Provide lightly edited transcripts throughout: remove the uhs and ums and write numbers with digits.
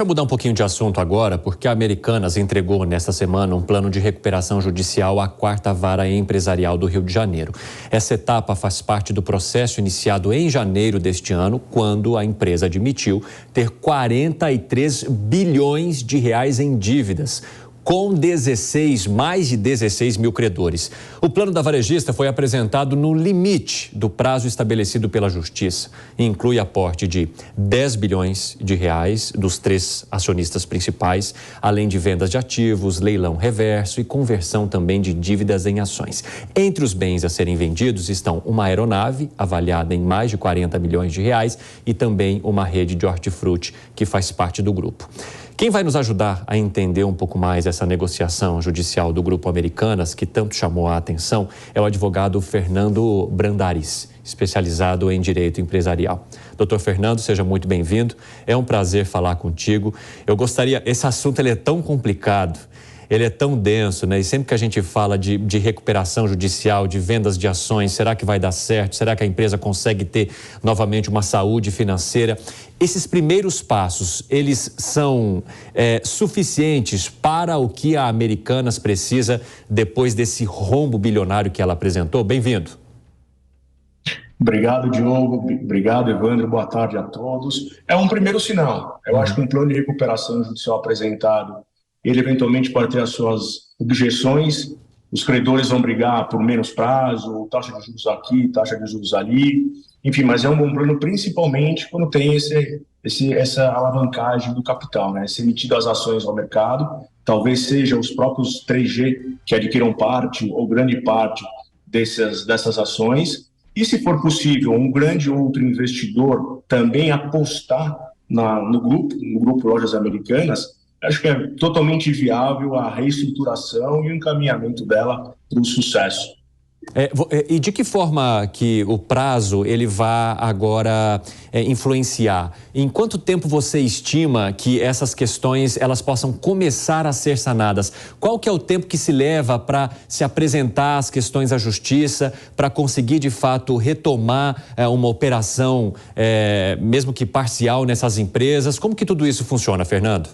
Vou mudar um pouquinho de assunto agora, porque a Americanas entregou nesta semana um plano de recuperação judicial à 4ª Vara Empresarial do Rio de Janeiro. Essa etapa faz parte do processo iniciado em janeiro deste ano, quando a empresa admitiu ter 43 bilhões de reais em dívidas, com mais de 16 mil credores. O plano da varejista foi apresentado no limite do prazo estabelecido pela Justiça e inclui aporte de 10 bilhões de reais dos 3 acionistas principais, além de vendas de ativos, leilão reverso e conversão também de dívidas em ações. Entre os bens a serem vendidos estão uma aeronave avaliada em mais de 40 milhões de reais e também uma rede de hortifruti que faz parte do grupo. Quem vai nos ajudar a entender um pouco mais essa negociação judicial do Grupo Americanas, que tanto chamou a atenção, é o advogado Fernando Brandariz, especializado em direito empresarial. Doutor Fernando, seja muito bem-vindo. É um prazer falar contigo. Esse assunto ele é tão complicado, ele é tão denso, né? E sempre que a gente fala de recuperação judicial, de vendas de ações, será que vai dar certo? Será que a empresa consegue ter novamente uma saúde financeira? Esses primeiros passos, eles são suficientes para o que a Americanas precisa depois desse rombo bilionário que ela apresentou? Bem-vindo. Obrigado, Diogo. Obrigado, Evandro. Boa tarde a todos. É um primeiro sinal. Eu acho que um plano de recuperação judicial apresentado, ele eventualmente pode ter as suas objeções, os credores vão brigar por menos prazo, taxa de juros aqui, taxa de juros ali, enfim, mas é um bom plano principalmente quando tem essa alavancagem do capital, né? Se emitido as ações ao mercado, talvez seja os próprios 3G que adquiram parte ou grande parte dessas ações, e se for possível um grande outro investidor também apostar no grupo Lojas Americanas, acho que é totalmente viável a reestruturação e o encaminhamento dela para o sucesso. E de que forma que o prazo ele vai agora influenciar? Em quanto tempo você estima que essas questões elas possam começar a ser sanadas? Qual que é o tempo que se leva para se apresentar as questões à justiça, para conseguir de fato retomar uma operação, mesmo que parcial nessas empresas? Como que tudo isso funciona, Fernando?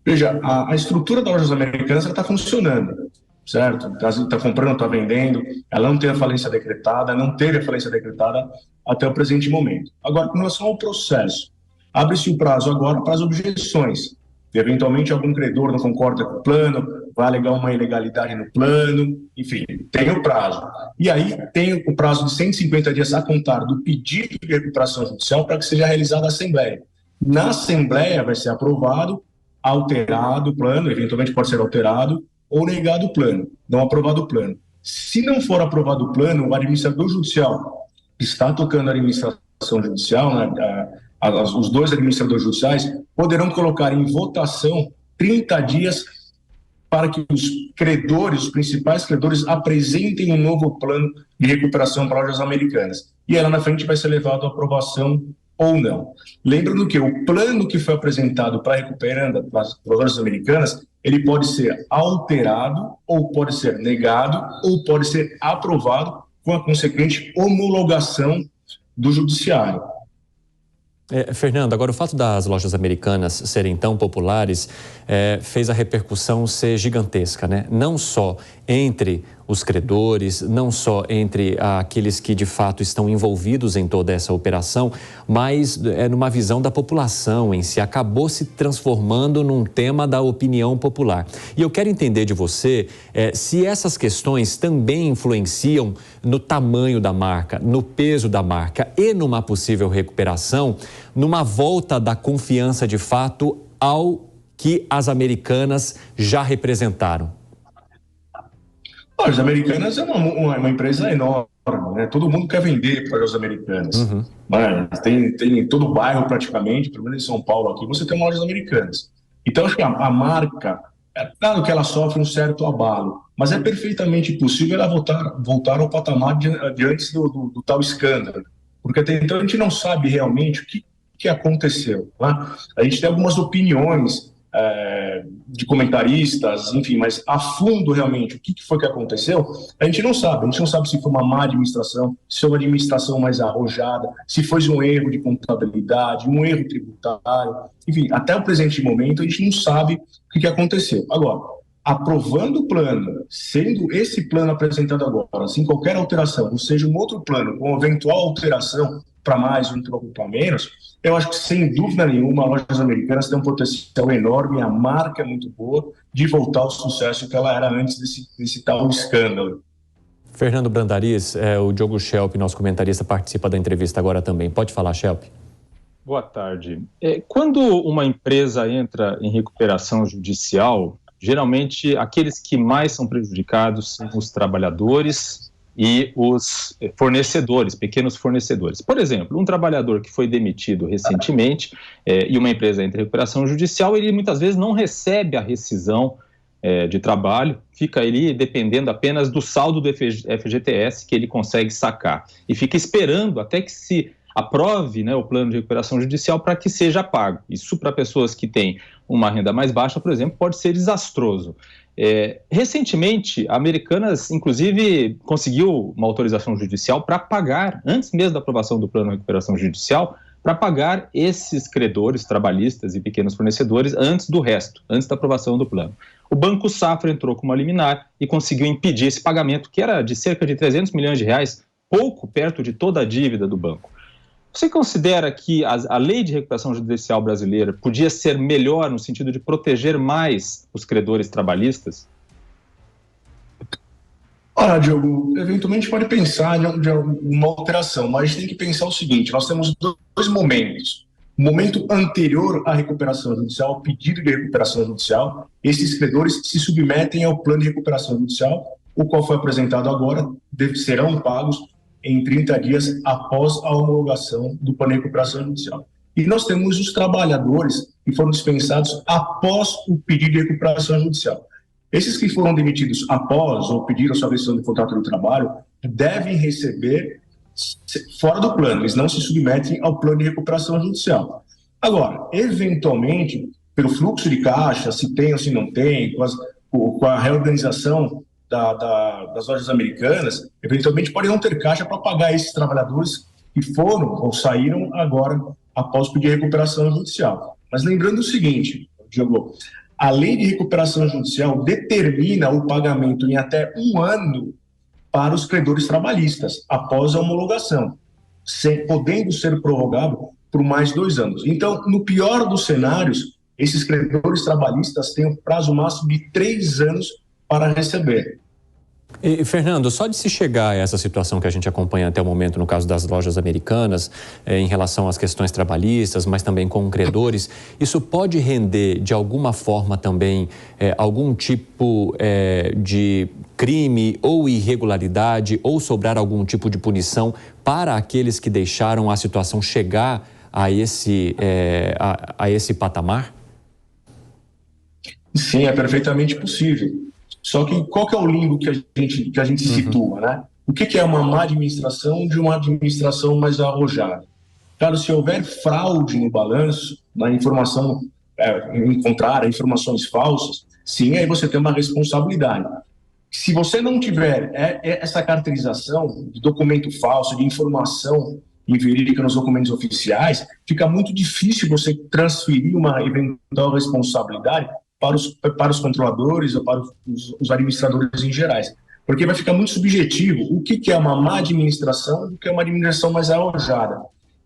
Veja, a estrutura da Lojas Americanas está funcionando, certo? Está comprando, está vendendo, ela não tem a falência decretada, não teve a falência decretada até o presente momento. Agora, com relação ao processo, abre-se o prazo agora para as objeções. Eventualmente, algum credor não concorda com o plano, vai alegar uma ilegalidade no plano, enfim, tem o prazo. E aí tem o prazo de 150 dias a contar do pedido de recuperação judicial para que seja realizada a Assembleia. Na Assembleia vai ser aprovado, alterado o plano, eventualmente pode ser alterado, ou negado o plano, não aprovado o plano. Se não for aprovado o plano, o administrador judicial está tocando a administração judicial, né, os dois administradores judiciais poderão colocar em votação 30 dias para que os credores, os principais credores, apresentem um novo plano de recuperação para Lojas Americanas. E ela na frente vai ser levado à aprovação ou não. Lembrando que o plano que foi apresentado para recuperando as Lojas Americanas, ele pode ser alterado, ou pode ser negado, ou pode ser aprovado com a consequente homologação do judiciário. Fernando, agora o fato das Lojas Americanas serem tão populares fez a repercussão ser gigantesca, né? Não só entre os credores, não só entre aqueles que de fato estão envolvidos em toda essa operação, mas numa visão da população em si, acabou se transformando num tema da opinião popular. E eu quero entender de você se essas questões também influenciam no tamanho da marca, no peso da marca e numa possível recuperação, numa volta da confiança de fato ao que as Americanas já representaram. As Americanas é uma empresa enorme, né? Todo mundo quer vender para as Americanas. Uhum. Mas tem em todo o bairro praticamente, pelo menos em São Paulo aqui, você tem uma Lojas Americanas. Então acho que a marca, claro que ela sofre um certo abalo, mas é perfeitamente possível ela voltar ao patamar de antes do tal escândalo. Porque até então a gente não sabe realmente o que aconteceu. Né? A gente tem algumas opiniões de comentaristas, enfim, mas a fundo realmente o que foi que aconteceu, a gente não sabe. A gente não sabe se foi uma má administração, se foi uma administração mais arrojada, se foi um erro de contabilidade, um erro tributário, enfim, até o presente momento a gente não sabe o que aconteceu. Agora, aprovando o plano, sendo esse plano apresentado agora, sem qualquer alteração, ou seja, um outro plano com eventual alteração para mais, um pouco para menos, eu acho que, sem dúvida nenhuma, a Lojas Americanas tem um potencial enorme, a marca é muito boa, de voltar ao sucesso que ela era antes desse tal escândalo. Fernando Brandariz, o Diogo Schelp, nosso comentarista, participa da entrevista agora também. Pode falar, Schelp. Boa tarde. Quando uma empresa entra em recuperação judicial, geralmente aqueles que mais são prejudicados são os trabalhadores e os fornecedores, pequenos fornecedores. Por exemplo, um trabalhador que foi demitido recentemente e uma empresa entra em recuperação judicial, ele muitas vezes não recebe a rescisão de trabalho, fica ali dependendo apenas do saldo do FGTS que ele consegue sacar e fica esperando até que se aprove, né, o plano de recuperação judicial para que seja pago. Isso, para pessoas que têm uma renda mais baixa, por exemplo, pode ser desastroso. Recentemente, a Americanas, inclusive, conseguiu uma autorização judicial para pagar, antes mesmo da aprovação do plano de recuperação judicial, para pagar esses credores trabalhistas e pequenos fornecedores antes do resto, antes da aprovação do plano. O Banco Safra entrou com uma liminar e conseguiu impedir esse pagamento, que era de cerca de 300 milhões de reais, pouco perto de toda a dívida do banco. Você considera que a lei de recuperação judicial brasileira podia ser melhor no sentido de proteger mais os credores trabalhistas? Olha, Diogo, eventualmente pode pensar de uma alteração, mas tem que pensar o seguinte: nós temos dois momentos. O momento anterior à recuperação judicial, ao pedido de recuperação judicial, esses credores se submetem ao plano de recuperação judicial, o qual foi apresentado agora, serão pagos em 30 dias após a homologação do plano de recuperação judicial. E nós temos os trabalhadores que foram dispensados após o pedido de recuperação judicial. Esses que foram demitidos após ou pediram sua rescisão do contrato de trabalho devem receber fora do plano, eles não se submetem ao plano de recuperação judicial. Agora, eventualmente, pelo fluxo de caixa, se tem ou se não tem, com a reorganização das lojas americanas, eventualmente podem não ter caixa para pagar esses trabalhadores que foram ou saíram agora após pedir recuperação judicial. Mas lembrando o seguinte, Diogo, a lei de recuperação judicial determina o pagamento em até 1 ano para os credores trabalhistas, após a homologação, podendo ser prorrogado por mais 2 anos. Então, no pior dos cenários, esses credores trabalhistas têm um prazo máximo de 3 anos para receber. E, Fernando, só de se chegar a essa situação que a gente acompanha até o momento no caso das lojas americanas, em relação às questões trabalhistas, mas também com credores, isso pode render de alguma forma também algum tipo de crime ou irregularidade ou sobrar algum tipo de punição para aqueles que deixaram a situação chegar a esse patamar? Sim, é perfeitamente possível. Só que qual que é o limbo que a gente situa, né? O que é uma má administração de uma administração mais arrojada? Claro, se houver fraude no balanço, na informação contrária, informações falsas, sim, aí você tem uma responsabilidade. Se você não tiver essa caracterização de documento falso, de informação inverídica nos documentos oficiais, fica muito difícil você transferir uma eventual responsabilidade para os controladores ou para os administradores em gerais. Porque vai ficar muito subjetivo o que é uma má administração e o que é uma administração mais arrojada.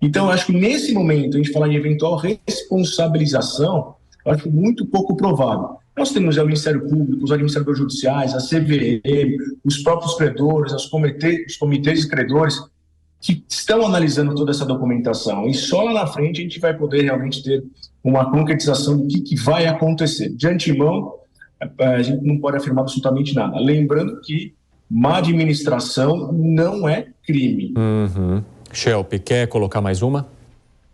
Então, eu acho que nesse momento, a gente falar em eventual responsabilização, eu acho muito pouco provável. Nós temos o Ministério Público, os administradores judiciais, a CVM, os próprios credores, os comitês de credores, que estão analisando toda essa documentação. E só lá na frente a gente vai poder realmente ter uma concretização do que vai acontecer. De antemão, a gente não pode afirmar absolutamente nada. Lembrando que má administração não é crime. Schelp, quer colocar mais uma?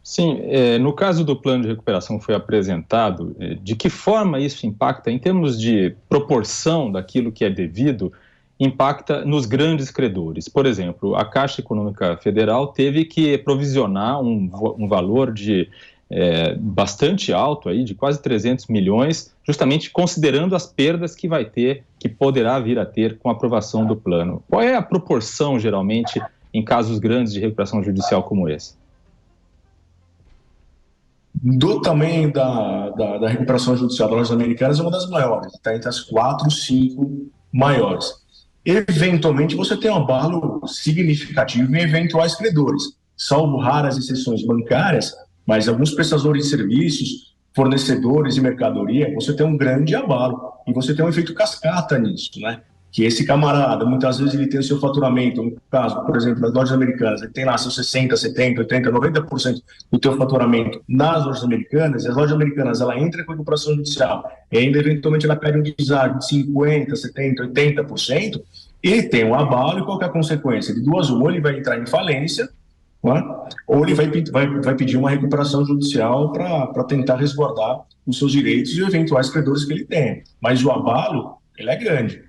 Sim, no caso do plano de recuperação que foi apresentado, de que forma isso impacta, em termos de proporção daquilo que é devido, impacta nos grandes credores? Por exemplo, a Caixa Econômica Federal teve que provisionar um valor de bastante alto, aí, de quase 300 milhões, justamente considerando as perdas que vai ter, que poderá vir a ter com a aprovação do plano. Qual é a proporção, geralmente, em casos grandes de recuperação judicial como esse? Do tamanho da recuperação judicial das lojas americanas, é uma das maiores, está entre as 4, 5 maiores. Eventualmente, você tem um abalo significativo em eventuais credores, salvo raras exceções bancárias, mas alguns prestadores de serviços, fornecedores de mercadoria, você tem um grande abalo e você tem um efeito cascata nisso, né? Que esse camarada, muitas vezes ele tem o seu faturamento, no caso, por exemplo, das lojas americanas, ele tem lá seus 60%, 70%, 80%, 90% do teu faturamento nas lojas americanas, e as lojas americanas, ela entra com a recuperação judicial, e ainda eventualmente ela pede um deságio de 50%, 70%, 80%, e tem um abalo, e qual que é a consequência? De duas, ou ele vai entrar em falência, ou ele vai pedir uma recuperação judicial para tentar resguardar os seus direitos e eventuais credores que ele tem. Mas o abalo, ele é grande.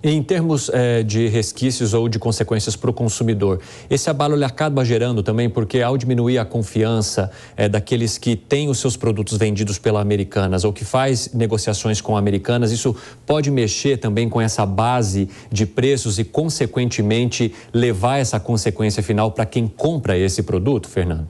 Em termos de resquícios ou de consequências para o consumidor, esse abalo ele acaba gerando também, porque ao diminuir a confiança daqueles que têm os seus produtos vendidos pela Americanas ou que faz negociações com Americanas, isso pode mexer também com essa base de preços e, consequentemente, levar essa consequência final para quem compra esse produto, Fernando?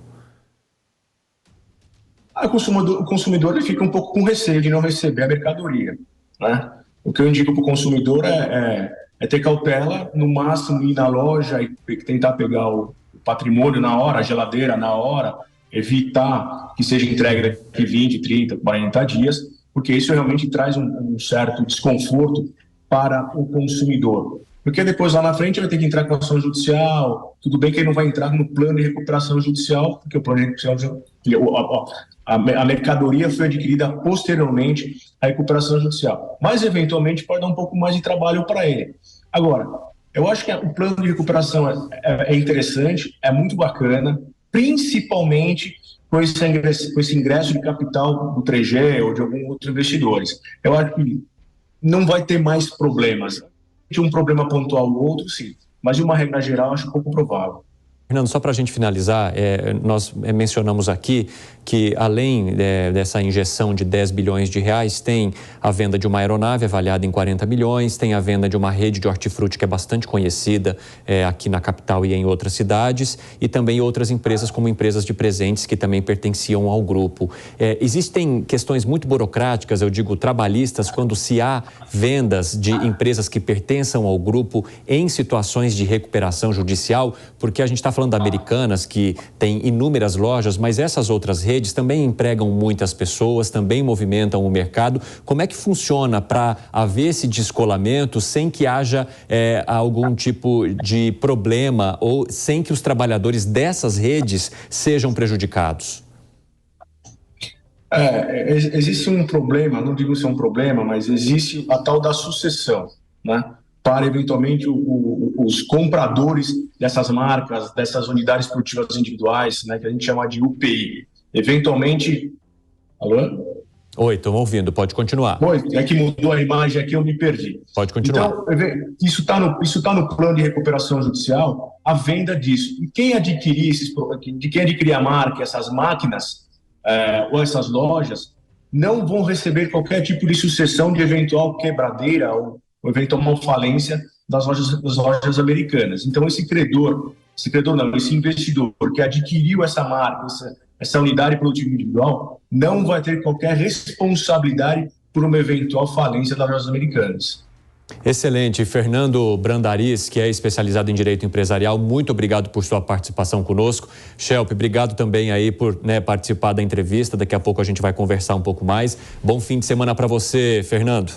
O consumidor ele fica um pouco com receio de não receber a mercadoria, né? O que eu indico para o consumidor é ter cautela, no máximo ir na loja e tentar pegar o patrimônio na hora, a geladeira na hora, evitar que seja entregue daqui 20, 30, 40 dias, porque isso realmente traz um certo desconforto para o consumidor. Porque depois lá na frente vai ter que entrar com ação judicial, tudo bem que ele não vai entrar no plano de recuperação judicial, porque o plano de recuperação a mercadoria foi adquirida posteriormente à recuperação judicial. Mas, eventualmente, pode dar um pouco mais de trabalho para ele. Agora, eu acho que o plano de recuperação é interessante, é muito bacana, principalmente com esse ingresso de capital do 3G ou de alguns outros investidores. Eu acho que não vai ter mais problemas. De um problema pontual ou outro, sim. Mas, de uma regra geral, acho pouco provável. Fernando, só para a gente finalizar, nós mencionamos aqui que além dessa injeção de 10 bilhões de reais, tem a venda de uma aeronave avaliada em 40 milhões, tem a venda de uma rede de hortifruti que é bastante conhecida aqui na capital e em outras cidades, e também outras empresas como empresas de presentes que também pertenciam ao grupo. Existem questões muito burocráticas, eu digo trabalhistas, quando se há vendas de empresas que pertençam ao grupo em situações de recuperação judicial, porque a gente está falando da Americanas, que tem inúmeras lojas, mas essas outras redes também empregam muitas pessoas, também movimentam o mercado. Como é que funciona para haver esse descolamento sem que haja algum tipo de problema ou sem que os trabalhadores dessas redes sejam prejudicados? Existe um problema, não digo se é um problema, mas existe a tal da sucessão, né? Para eventualmente os compradores dessas marcas, dessas unidades produtivas individuais, né, que a gente chama de UPI. Eventualmente... Alô? Oi, estou ouvindo, pode continuar. Oi, é que mudou a imagem aqui, eu me perdi. Pode continuar. Então, isso tá no plano de recuperação judicial, a venda disso. E quem adquirir a marca, essas máquinas, ou essas lojas, não vão receber qualquer tipo de sucessão de eventual quebradeira ou eventual falência das lojas americanas. Então, esse investidor que adquiriu essa marca, essa unidade produtiva individual, não vai ter qualquer responsabilidade por uma eventual falência das lojas americanas. Excelente. Fernando Brandariz, que é especializado em direito empresarial, muito obrigado por sua participação conosco. Schelp, obrigado também aí por participar da entrevista. Daqui a pouco a gente vai conversar um pouco mais. Bom fim de semana para você, Fernando.